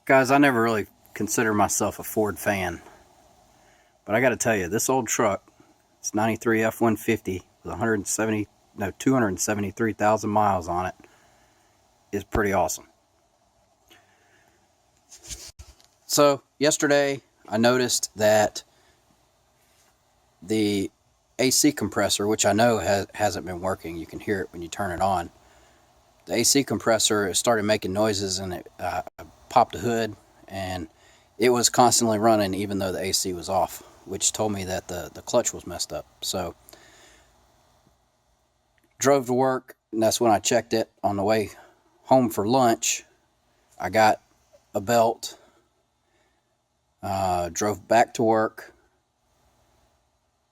Guys, I never really consider myself a Ford fan, but I got to tell you, this old truck, it's 93 F-150 with 273,000 miles on it, is pretty awesome. So yesterday I noticed that the AC compressor, which I know hasn't been working, you can hear it when you turn it on. The AC compressor started making noises, and it popped the hood, and it was constantly running even though the AC was off, which told me that the clutch was messed up. So drove to work, and that's when I checked it. On the way home for lunch, I got a belt, drove back to work,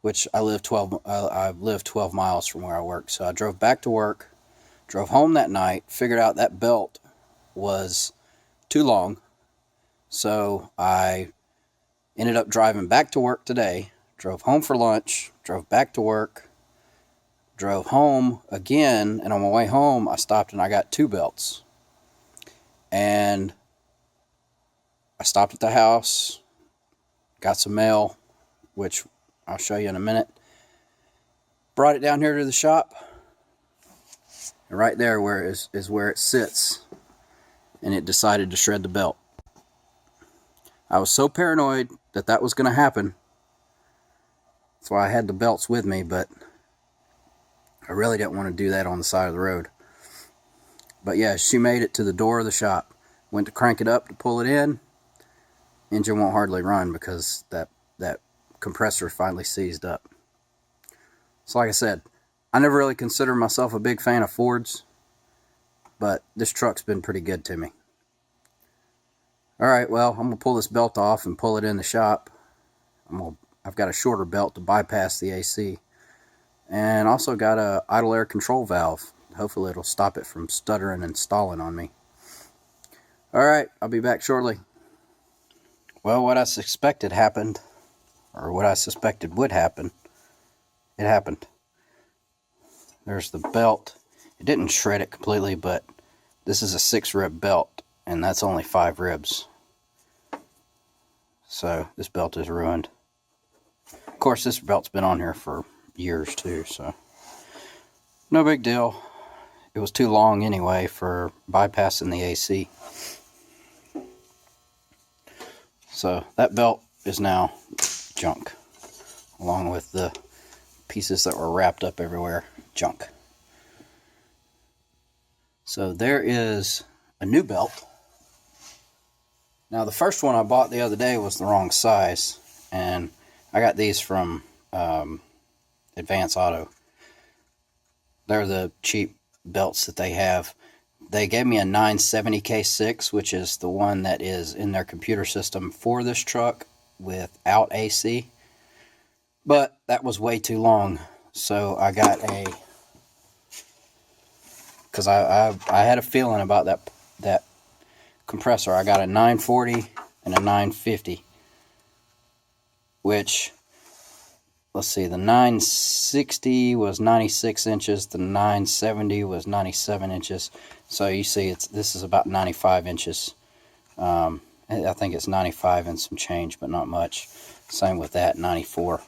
which I live 12 miles from where I work. So I drove back to work, drove home that night, figured out that belt was too long. So I ended up driving back to work today, drove home for lunch, drove back to work, drove home again, and on my way home I stopped and I got two belts. And I stopped at the house, got some mail, which I'll show you in a minute. Brought it down here to the shop, and right there is where it sits, and it decided to shred the belt. I was so paranoid that was going to happen. That's why I had the belts with me, but I really didn't want to do that on the side of the road. But yeah, she made it to the door of the shop. Went to crank it up to pull it in. Engine won't hardly run because that compressor finally seized up. So like I said, I never really considered myself a big fan of Fords, but this truck's been pretty good to me. Alright, well, I'm going to pull this belt off and pull it in the shop. I've got a shorter belt to bypass the AC. And also got a idle air control valve. Hopefully it'll stop it from stuttering and stalling on me. Alright, I'll be back shortly. Well, what I suspected happened, or what I suspected would happen, it happened. There's the belt. It didn't shred it completely, but this is a 6-rib belt, and that's only 5 ribs. So this belt is ruined. Of course, this belt's been on here for years too, so no big deal. It was too long anyway for bypassing the AC. So that belt is now junk, along with the pieces that were wrapped up everywhere. Junk. So there is a new belt. Now the first one I bought the other day was the wrong size, and I got these from Advance Auto. They're the cheap belts that they have. They gave me a 970K6, which is the one that is in their computer system for this truck without AC. But that was way too long, so I got because I had a feeling about that compressor. I got a 940 and a 950, which, let's see, the 960 was 96 inches, the 970 was 97 inches. So you see, this is about 95 inches. I think it's 95 and some change, but not much. Same with that, 94.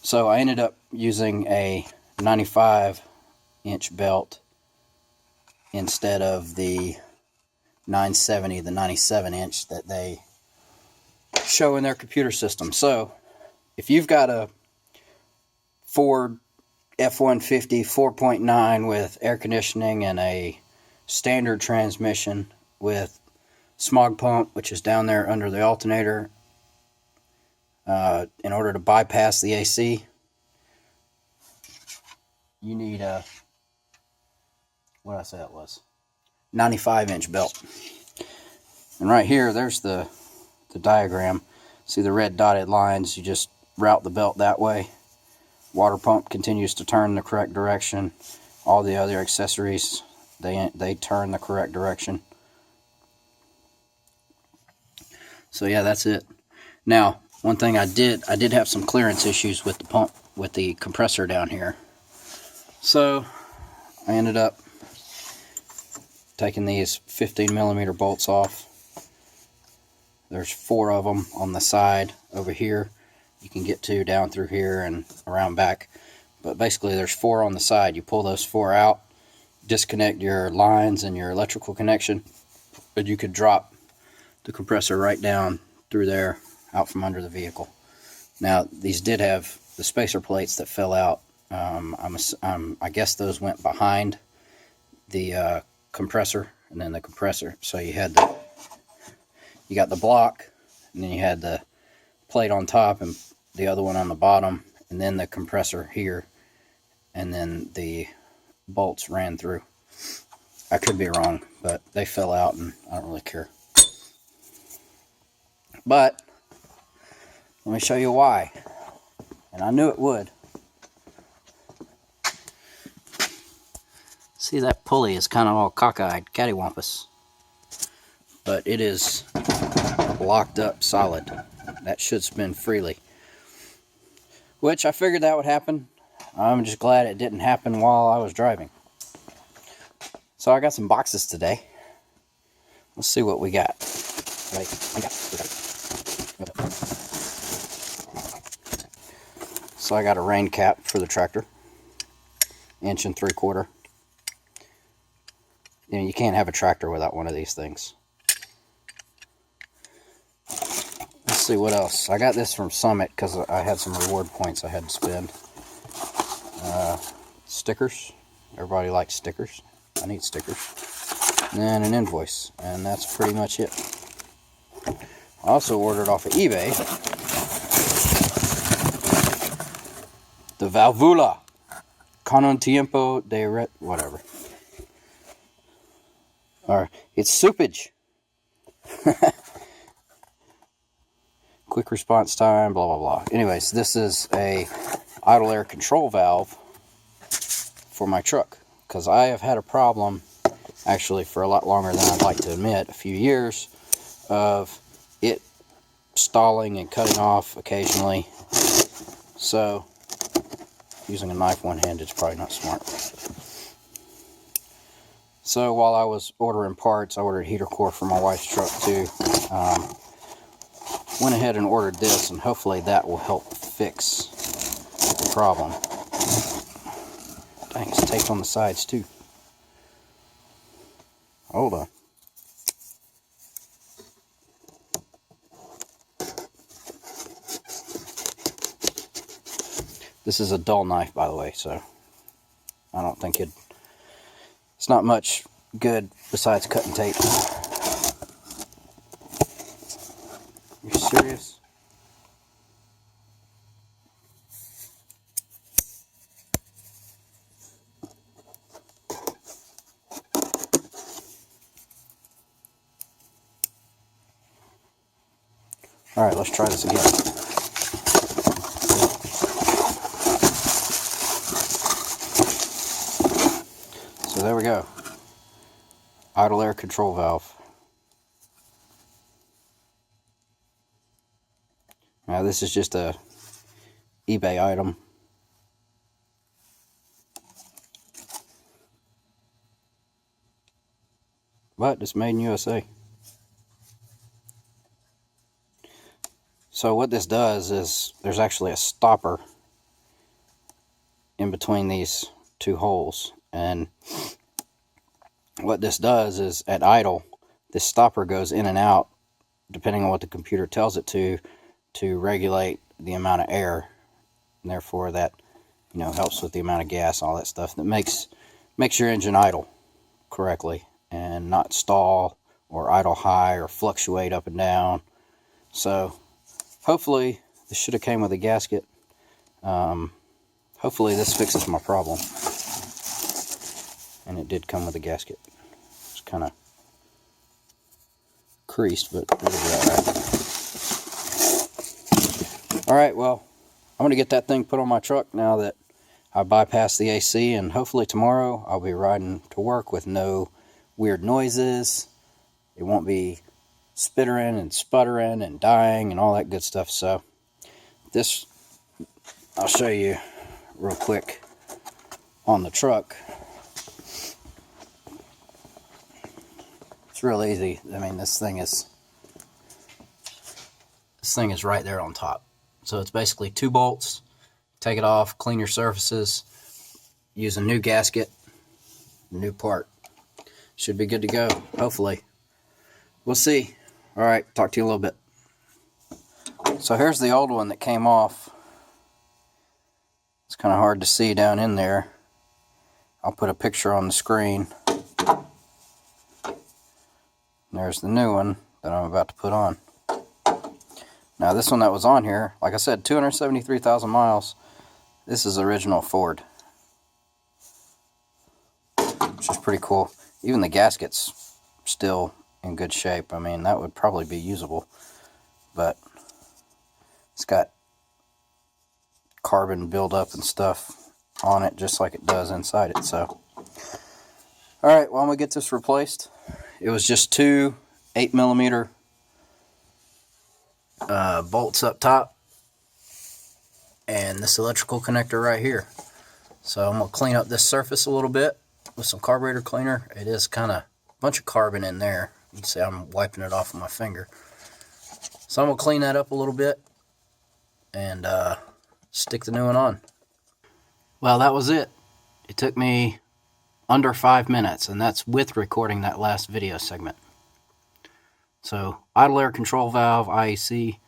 So I ended up using a 95-inch belt instead of the 970, the 97-inch that they show in their computer system. So if you've got a Ford F-150 4.9 with air conditioning and a standard transmission with smog pump, which is down there under the alternator, in order to bypass the AC, you need a, what did I say it was? 95-inch belt. And right here, there's the diagram. See the red dotted lines? You just route the belt that way. Water pump continues to turn the correct direction. All the other accessories, they turn the correct direction. So yeah, that's it. Now, one thing I did have some clearance issues with the pump, with the compressor down here. So I ended up taking these 15mm bolts off, There's 4 of them on the side over here. You can get to down through here and around back. But basically there's 4 on the side. You pull those 4 out, disconnect your lines and your electrical connection, but you could drop the compressor right down through there, out from under the vehicle. Now, these did have the spacer plates that fell out. I guess those went behind the compressor, and then the compressor. So you got the block, and then you had the plate on top and the other one on the bottom, and then the compressor here, and then the bolts ran through. I could be wrong, but they fell out, and I don't really care. But let me show you why. And I knew it would. See, that pulley is kind of all cockeyed, cattywampus. But it is locked up solid. That should spin freely. Which I figured that would happen. I'm just glad it didn't happen while I was driving. So I got some boxes today. Let's see what we got. So I got a rain cap for the tractor, 1 3/4 inch. You know, you can't have a tractor without one of these things. Let's see what else. I got this from Summit because I had some reward points I had to spend. Stickers. Everybody likes stickers. I need stickers. And then an invoice. And that's pretty much it. I also ordered off of eBay the Valvula con un tiempo de whatever. Or it's soupage. Quick response time, blah blah blah. Anyways, this is a idle air control valve for my truck, because I have had a problem, actually for a lot longer than I'd like to admit, a few years, of it stalling and cutting off occasionally. So using a knife one-handed is probably not smart. So while I was ordering parts, I ordered heater core for my wife's truck too. Went ahead and ordered this, and hopefully that will help fix the problem. Dang, it's taped on the sides too. Hold on. This is a dull knife, by the way, so I don't think it's not much good besides cutting tape. You serious? Alright, let's try this again. So there we go. Idle air control valve. Now this is just a eBay item. But it's made in USA. So what this does is there's actually a stopper in between these 2 holes, and what this does is at idle, this stopper goes in and out depending on what the computer tells it to regulate the amount of air, and therefore that, you know, helps with the amount of gas, all that stuff that makes your engine idle correctly and not stall or idle high or fluctuate up and down. So hopefully this should have came with a gasket. Hopefully this fixes my problem. And it did come with a gasket. It's kind of creased, but it'll be alright. Alright, well, I'm going to get that thing put on my truck now that I bypassed the AC, and hopefully tomorrow I'll be riding to work with no weird noises. It won't be spittering and sputtering and dying and all that good stuff. So this, I'll show you real quick on the truck. It's real easy. I mean, this thing is This thing is right there on top. So it's basically 2 bolts. Take it off, clean your surfaces, use a new gasket, new part. Should be good to go, hopefully. We'll see. All right, talk to you a little bit. So here's the old one that came off. It's kind of hard to see down in there. I'll put a picture on the screen. There's the new one that I'm about to put on. Now this one that was on here, like I said, 273,000 miles. This is original Ford, which is pretty cool. Even the gasket's still in good shape. I mean, that would probably be usable, but it's got carbon buildup and stuff on it just like it does inside it. So alright, well, I'm gonna get this replaced. It was just 2 8mm bolts up top and this electrical connector right here. So I'm gonna clean up this surface a little bit with some carburetor cleaner. It is kind of a bunch of carbon in there. You can see I'm wiping it off with my finger. So I'm gonna clean that up a little bit and stick the new one on. Well, that was it. It took me under 5 minutes, and that's with recording that last video segment. So idle air control valve, IAC,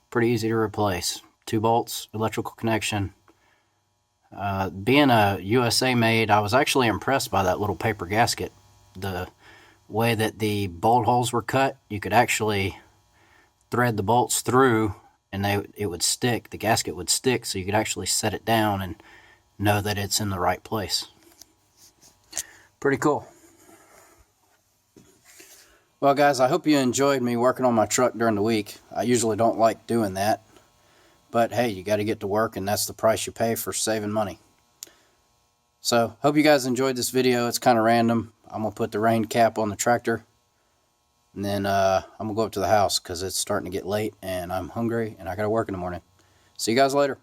pretty easy to replace. 2 bolts, electrical connection. Being a USA made, I was actually impressed by that little paper gasket. The way that the bolt holes were cut, you could actually thread the bolts through and it would stick, the gasket would stick, so you could actually set it down and know that it's in the right place. Pretty cool. Well guys, I hope you enjoyed me working on my truck during the week. I usually don't like doing that, but hey, you got to get to work, and that's the price you pay for saving money. So, hope you guys enjoyed this video. It's kind of random. I'm going to put the rain cap on the tractor, and then I'm going to go up to the house because it's starting to get late, and I'm hungry, and I got to work in the morning. See you guys later.